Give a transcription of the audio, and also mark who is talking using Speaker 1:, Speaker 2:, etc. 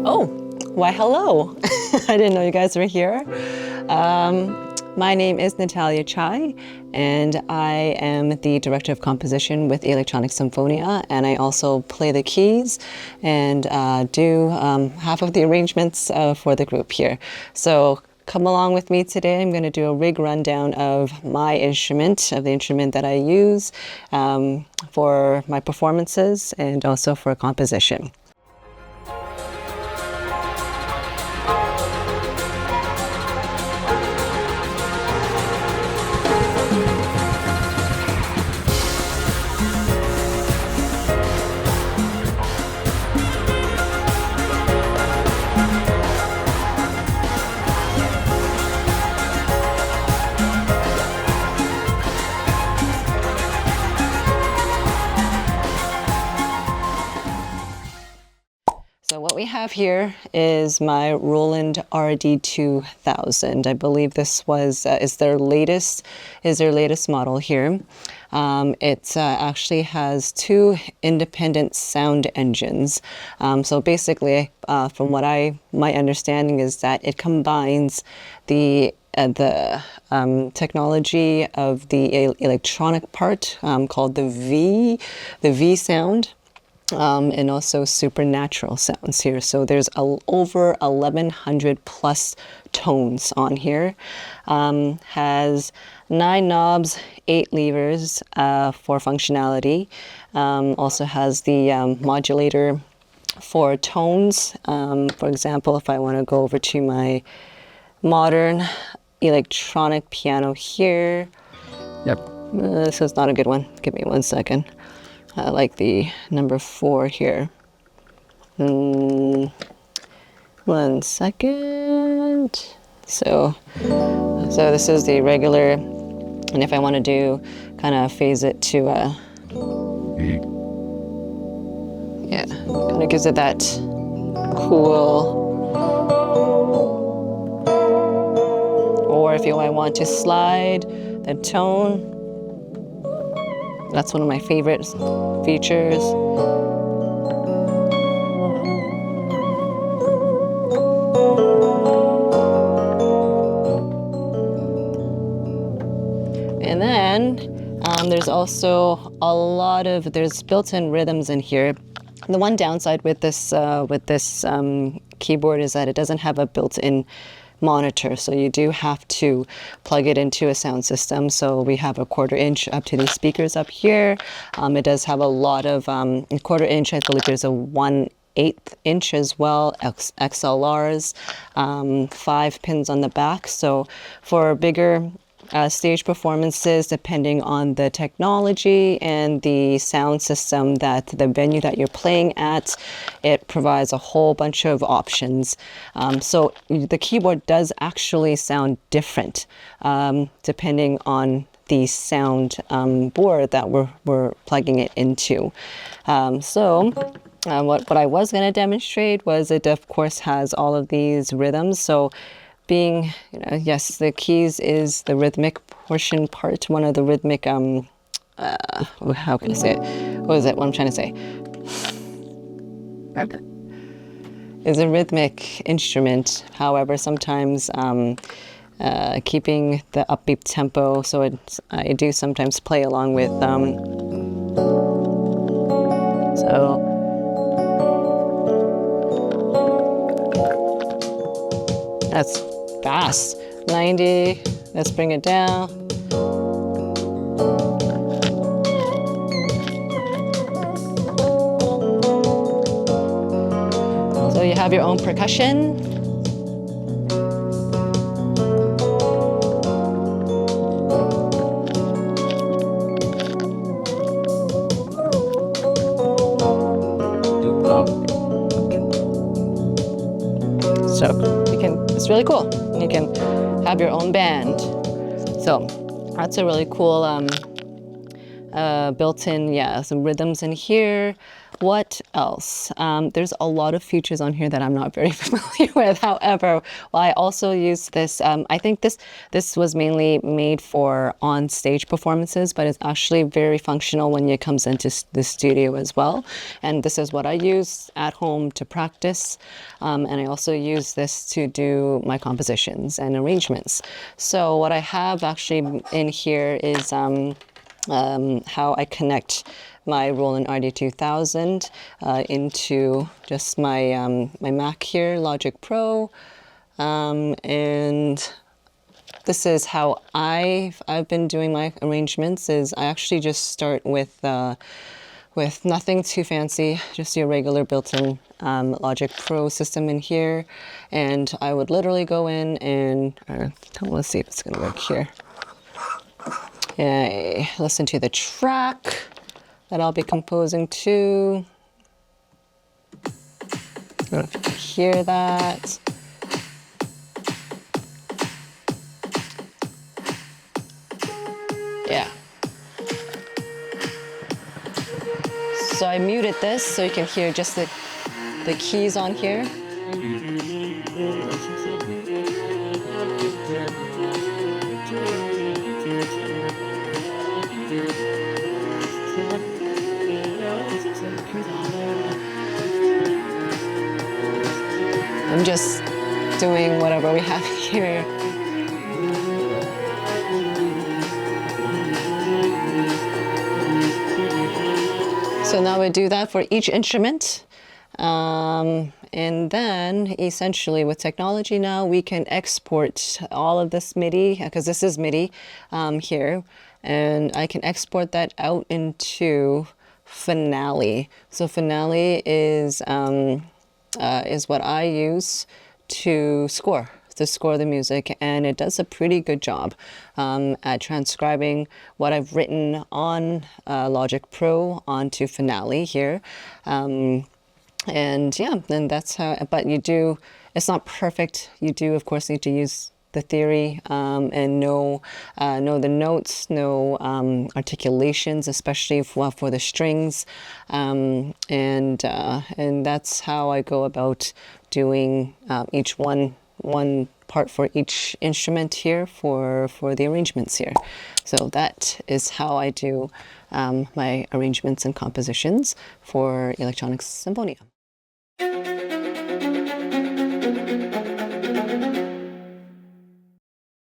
Speaker 1: Oh, why hello. I didn't know you guys were here. My name is Natalia Chai, and I am the Director of Composition with Electronic Symphonia, and I also play the keys and do half of the arrangements for the group here. So come along with me today. I'm going to do a rig rundown of my instrument, of the instrument that I use for my performances and also for composition. So what we have here is my Roland RD-2000. I believe this is their latest model here. It actually has two independent sound engines. So basically, from what my understanding is that it combines the technology of the electronic part called the V sound. And also supernatural sounds here. So there's over 1,100 plus tones on here. Has 9 knobs, 8 levers for functionality. Also has the modulator for tones. For example, if I want to go over to my modern electronic piano here.
Speaker 2: Yep.
Speaker 1: This is not a good one. Give me 1 second. I like the number 4 here. 1 second. So this is the regular, and if I want to do, kind of phase it to yeah, kind of gives it that cool. Or if I want to slide the tone. That's one of my favorite features. And then there's also there's built-in rhythms in here. The one downside with this keyboard is that it doesn't have a built-in monitor, so you do have to plug it into a sound system. So we have a 1/4 inch up to these speakers up here. It does have a lot of 1/4 inch. I believe there's a 1/8 inch as well, XLRs, 5 pins on the back. So for bigger stage performances, depending on the technology and the sound system that the venue that you're playing at, it provides a whole bunch of options. So the keyboard does actually sound different depending on the sound board that we're plugging it into. What I was going to demonstrate was it of course has all of these rhythms. So being, yes, the keys is the rhythmic portion part, one of the rhythmic, how can I say it? What is it? What I'm trying to say? Is a rhythmic instrument. However, sometimes keeping the upbeat tempo, so I do sometimes play along with, that's fast. 90, let's bring it down. So you have your own percussion. So it's really cool. You can have your own band. So that's a really cool built-in, some rhythms in here. What else? There's a lot of features on here that I'm not very familiar with. However, well, I also use this. I think this was mainly made for on-stage performances, but it's actually very functional when it comes into the studio as well. And this is what I use at home to practice. And I also use this to do my compositions and arrangements. So what I have actually in here is how I connect my Roland RD-2000 into just my my Mac here, Logic Pro, and this is how I've been doing my arrangements. Is I actually just start with nothing too fancy, just your regular built-in Logic Pro system in here, and I would literally go in and let's see if it's going to work here. Listen to the track that I'll be composing to. I don't know if you can hear that. Yeah. So I muted this so you can hear just the keys on here. I'm just doing whatever we have here. So now we do that for each instrument. And then essentially with technology now, we can export all of this MIDI, because this is MIDI here, and I can export that out into Finale. So Finale is what I use to score the music, and it does a pretty good job at transcribing what I've written on Logic Pro onto Finale here. And yeah, then that's how, but it's not perfect. You do, of course, need to use the theory and know the notes, know articulations, especially for the strings, and that's how I go about doing each one part for each instrument here for the arrangements here. So that is how I do my arrangements and compositions for Electronic Symphonia.